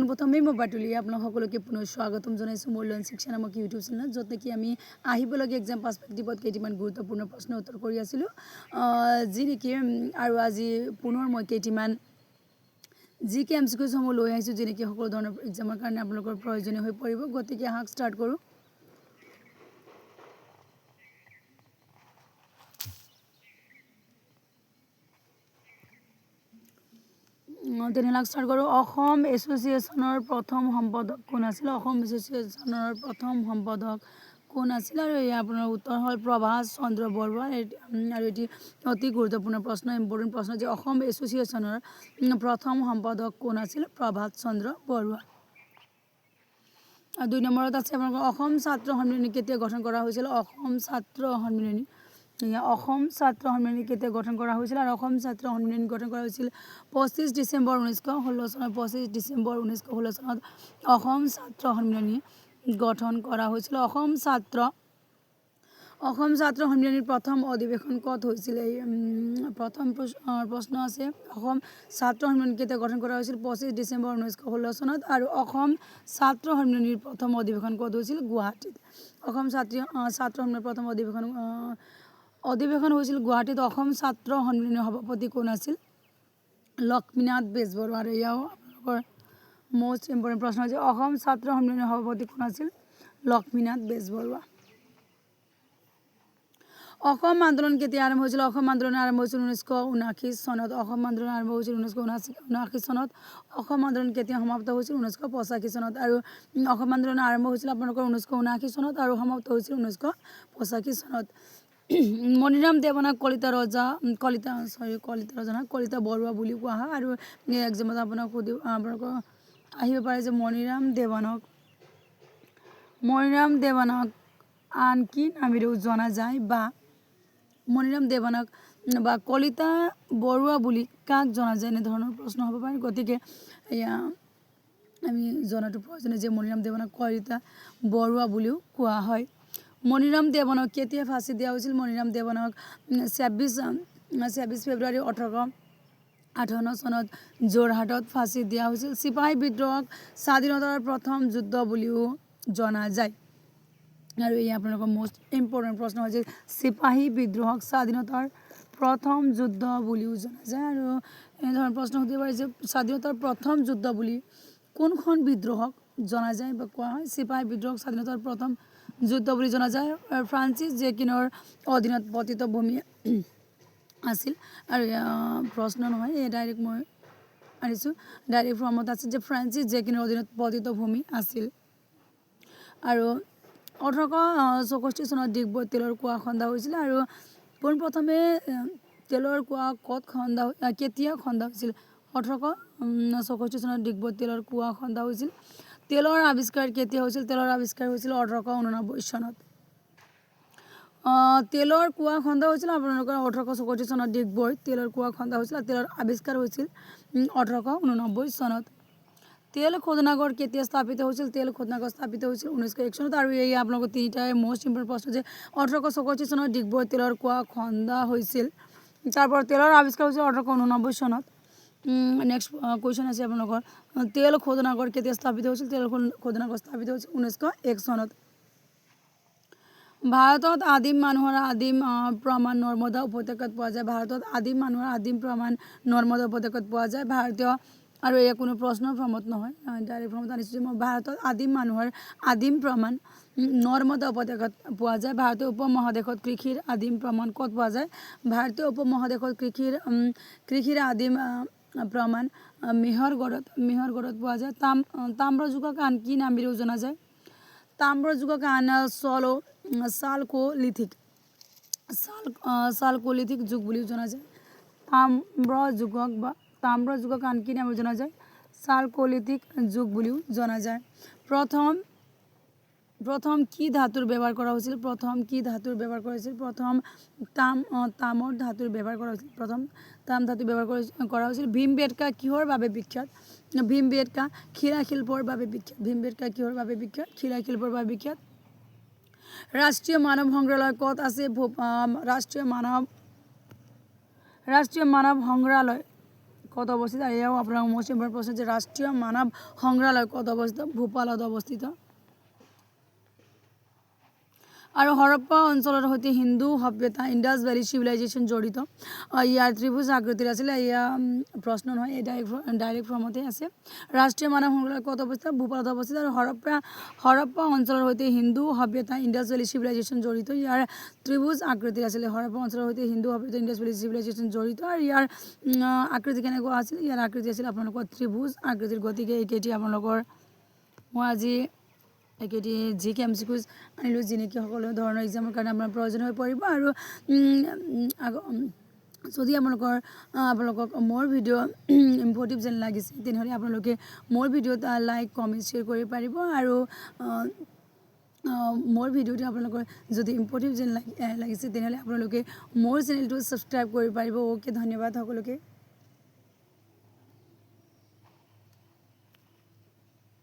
পোনপ্ৰথমেই মই বাটুলি আপোনাক সকলোকে পুনৰ স্বাগতম জনাইছোঁ মোৰ লাৰ্ণ শিক্ষা নামক ইউটিউব চেনেলত, য'ত নেকি আমি আহিবলগীয়া এক্সাম পাৰ্চপেক্টিভত কেইটামান গুৰুত্বপূৰ্ণ প্ৰশ্ন উত্তৰ কৰি আছিলোঁ, যি নেকি আৰু আজি পুনৰ মই কেইটামান জিকে এমচিকিউসমূহ লৈ আহিছোঁ, যি নেকি সকলো ধৰণৰ এক্সামৰ কাৰণে আপোনালোকৰ প্ৰয়োজনীয় হৈ পৰিব। গতিকে আহক ষ্টাৰ্ট কৰোঁ। তেনেহ'লে ষ্টাৰ্ট কৰোঁ। অসম এছ'চিয়েশ্যনৰ প্ৰথম সম্পাদক কোন আছিল? অসম এছ'চিয়েশ্যনৰ প্ৰথম সম্পাদক কোন আছিল? আৰু ইয়াৰ আপোনাৰ উত্তৰ হ'ল প্ৰভাষ চন্দ্ৰ বৰুৱা। আৰু এটি অতি গুৰুত্বপূৰ্ণ প্ৰশ্ন, ইম্পৰ্টেণ্ট প্ৰশ্ন, যে অসম এছ'চিয়েশ্যনৰ প্ৰথম সম্পাদক কোন আছিল? প্ৰভাষ চন্দ্ৰ বৰুৱা। 2 নম্বৰত আছে আপোনালোকৰ অসম ছাত্ৰ সন্মিলনী কেতিয়া গঠন কৰা হৈছিল? অসম ছাত্ৰ সন্মিলনী কেতিয়া গঠন কৰা হৈছিল? আৰু অসম ছাত্ৰ সন্মিলনী গঠন কৰা হৈছিল 25 ডিচেম্বৰ 1916 চনত। 25 ডিচেম্বৰ 1916 চনত অসম ছাত্ৰ সন্মিলনী গঠন কৰা হৈছিল। অসম ছাত্ৰ সন্মিলনীৰ প্ৰথম অধিৱেশন ক'ত হৈছিল? এই প্ৰথম প্ৰশ্ন আছে, অসম ছাত্ৰ সন্মিলনী কেতিয়া গঠন কৰা হৈছিল? 25 ডিচেম্বৰ 1916 চনত। আৰু অসম ছাত্ৰ সন্মিলনীৰ প্ৰথম অধিৱেশন ক'ত হৈছিল? গুৱাহাটীত। অসম ছাত্ৰ সন্মিলনীৰ প্ৰথম অধিৱেশন হৈছিল গুৱাহাটীত। অসম ছাত্ৰ সন্মিলনীৰ সভাপতি কোন আছিল? লক্ষ্মীনাথ বেজবৰুৱা। আৰু এয়াও আপোনালোকৰ মষ্ট ইম্পৰ্টেণ্ট প্ৰশ্ন হৈছে, অসম ছাত্ৰ সন্মিলনীৰ সভাপতি কোন আছিল? লক্ষ্মীনাথ বেজবৰুৱা। অসম আন্দোলন কেতিয়া আৰম্ভ হৈছিল? অসম আন্দোলন আৰম্ভ হৈছিল 1979 চনত। অসম আন্দোলন আৰম্ভ হৈছিল 1979 চনত। অসম আন্দোলন কেতিয়া সমাপ্ত হৈছিল? 1985 চনত। আৰু অসম আন্দোলন আৰম্ভ হৈছিল আপোনালোকৰ 1979 চনত আৰু সমাপ্ত হৈছিল 1985 চনত। মণিৰাম দেৱানক কলিতা বৰুৱা বুলি কোৱা হয়। আৰু এক্সামত আপোনালোকৰ আহিব পাৰে যে মণিৰাম দেৱানক আন কি নামেৰেও জনা যায়, বা মণিৰাম দেৱানক বা কলিতা বৰুৱা বুলি কাক জনা যায়? এনেধৰণৰ প্ৰশ্ন হ'ব পাৰে। গতিকে এয়া আমি জনাটো প্ৰয়োজনীয় যে মণিৰাম দেৱানক কলিতা বৰুৱা বুলিও কোৱা হয়। মণিৰাম দেৱানক কেতিয়া ফাঁচি দিয়া হৈছিল? মণিৰাম দেৱানক 26 ফেব্ৰুৱাৰী 1858 চনত যোৰহাটত ফাঁচি দিয়া হৈছিল। চিপাহী বিদ্ৰোহক স্বাধীনতাৰ প্ৰথম যুদ্ধ বুলিও জনা যায়। আৰু এই আপোনালোকৰ মষ্ট ইম্পৰ্টেণ্ট প্ৰশ্ন হৈছে, চিপাহী বিদ্ৰোহক স্বাধীনতাৰ প্ৰথম যুদ্ধ বুলিও জনা যায়। আৰু এনেধৰণৰ প্ৰশ্ন সুধিব পাৰে যে স্বাধীনতাৰ প্ৰথম যুদ্ধ বুলি কোনখন বিদ্ৰোহক জনা যায় বা কোৱা হয়? চিপাহী বিদ্ৰোহক স্বাধীনতাৰ প্ৰথম যুদ্ধ বুলি জনা যায়। ফ্ৰান্সিছ জেকিনৰ অধীনত পতিত ভূমি আছিল। আৰু প্ৰশ্ন নহয়, এই ডাইৰেক্ট মই আনিছোঁ, ডাইৰেক্ট ফৰ্মত আছে যে ফ্ৰান্সিছ জেকিনৰ অধীনত পতিত ভূমি আছিল। আৰু 1864 চনত ডিগবৈত তেলৰ কুঁৱা খন্দা হৈছিল। আৰু পোনপ্ৰথমে তেলৰ কুঁৱা কেতিয়া খন্দা হৈছিল? 1864 চনত ডিগবৈত তেলৰ কুঁৱা খন্দা হৈছিল। তেলৰ আৱিষ্কাৰ কেতিয়া হৈছিল? তেলৰ আৱিষ্কাৰ হৈছিল 1889 চনত। তেলৰ কুঁৱা খন্দা হৈছিল আপোনালোকৰ 1864 চনত ডিগবৈত তেলৰ কুঁৱা খন্দা হৈছিল। আৰু তেলৰ আৱিষ্কাৰ হৈছিল 1889 চনত। তেল শোধনাগাৰ কেতিয়া স্থাপিত হৈছিল? তেল শোধনাগাৰ স্থাপিত হৈছিল 1901 চনত। আৰু এই আপোনালোকৰ তিনিটাই মষ্ট ইম্পৰ্টেণ্ট প্ৰশ্ন, যে 1864 চনত ডিগবৈত তেলৰ কুঁৱা খন্দা হৈছিল। তাৰপৰা তেলৰ আৱিষ্কাৰ হৈছিল 1889 চনত। নেক্সট কুৱেশ্যন আছে আপোনালোকৰ, তেল শোধনাগাৰ কেতিয়া স্থাপিত হৈছিল? তেল শোধনাগাৰ স্থাপিত হৈছিল 1901 চনত। ভাৰতত আদিম মানুহৰ আদিম প্ৰমাণ নৰ্মদা উপত্যকাত পোৱা যায়। ভাৰতত আদিম মানুহৰ আদিম প্ৰমাণ নৰ্মদা উপত্যকাত পোৱা যায়। ভাৰতীয়, আৰু এয়া কোনো প্ৰশ্নৰ ফৰ্মত নহয়, ডাইৰেক্ট ফৰ্মত আনিছোঁ যে মই, ভাৰতত আদিম মানুহৰ আদিম প্ৰমাণ নৰ্মদা উপত্যকাত পোৱা যায়। ভাৰতীয় উপমহাদেশত কৃষিৰ আদিম প্ৰমাণ ক'ত পোৱা যায়? ভাৰতীয় উপমহাদেশত কৃষিৰ আদিম প্ৰমাণ মেহৰগড়ত পোৱা যায়। তাম্ৰযুগক আন কি নামেৰেও জনা যায়? তাম্ৰযুগক আন চালকোলিথিক যুগ বুলিও জনা যায়। তাম্ৰযুগক আন কি নামেৰে জনা যায়? চালকোলিথিক যুগ বুলিও জনা যায়। প্ৰথম কি ধাতুৰ ব্যৱহাৰ কৰা হৈছিল? প্ৰথম তামৰ ধাতুৰ ব্যৱহাৰ কৰা হৈছিল। তাম ধাতু ব্যৱহাৰ কৰা হৈছিল। ভীমবেটকা কিহৰ বাবে বিখ্যাত? ভীমবেটকা শিলাশিল্পৰ বাবে বিখ্যাত। ৰাষ্ট্ৰীয় মানৱ সংগ্ৰহালয় ক'ত আছে? ৰাষ্ট্ৰীয় মানৱ সংগ্ৰহালয় ক'ত অৱস্থিত আৰু এয়াও আপোনাৰ মোষ্ট ইম্পৰ্টেণ্ট প্ৰশ্ন যে ৰাষ্ট্ৰীয় মানৱ সংগ্ৰহালয় ক'ত অৱস্থিত ভূপালত অৱস্থিত আৰু হৰপ্পা অঞ্চলৰ সৈতে হিন্দু সভ্যতা ইণ্ডাছ ভেলী চিভিলাইজেশ্যন জড়িত ইয়াৰ ত্ৰিভুজ আকৃতিৰ আছিলে এয়া প্ৰশ্ন নহয় এই ডাইৰেক্ট ফৰ্মতে আছে ৰাষ্ট্ৰীয় মানৱ সংগ্ৰহালয় ক'ত অৱস্থিত ভূপালত অৱস্থিত আৰু হৰপ্পা অঞ্চলৰ সৈতে হিন্দু সভ্যতা ইণ্ডাছ ভেলী চিভিলাইজেশ্যন জড়িত ইয়াৰ ত্ৰিভুজ আকৃতিৰ আছিলে হৰপ্পা অঞ্চলৰ সৈতে হিন্দু সভ্যতা ইণ্ডাছ ভেলী চিভিলাইজেশ্যন জড়িত আৰু ইয়াৰ আকৃতি কেনেকুৱা আছিল ইয়াৰ আকৃতি আছিল আপোনালোকৰ ত্ৰিভুজ আকৃতিৰ গতিকে এইকেইটি আপোনালোকৰ মই আজি এইকেইটি জি কে MCQs আনিলোঁ যি নেকি সকলো ধৰণৰ এক্সামৰ কাৰণে আপোনাৰ প্ৰয়োজন হৈ পৰিব আৰু যদি আপোনালোকক মোৰ ভিডিঅ' ইম্পৰ্টেণ্ট যেন লাগিছে তেনেহ'লে আপোনালোকে মোৰ ভিডিঅ'ত লাইক কমেণ্ট শ্বেয়াৰ কৰিব পাৰিব আৰু মোৰ ভিডিঅ'টো আপোনালোকৰ যদি ইম্পৰ্টেণ্ট যেন লাগিছে তেনেহ'লে আপোনালোকে মোৰ চেনেলটো ছাবস্ক্ৰাইব কৰিব পাৰিব অ'কে ধন্যবাদ সকলোকে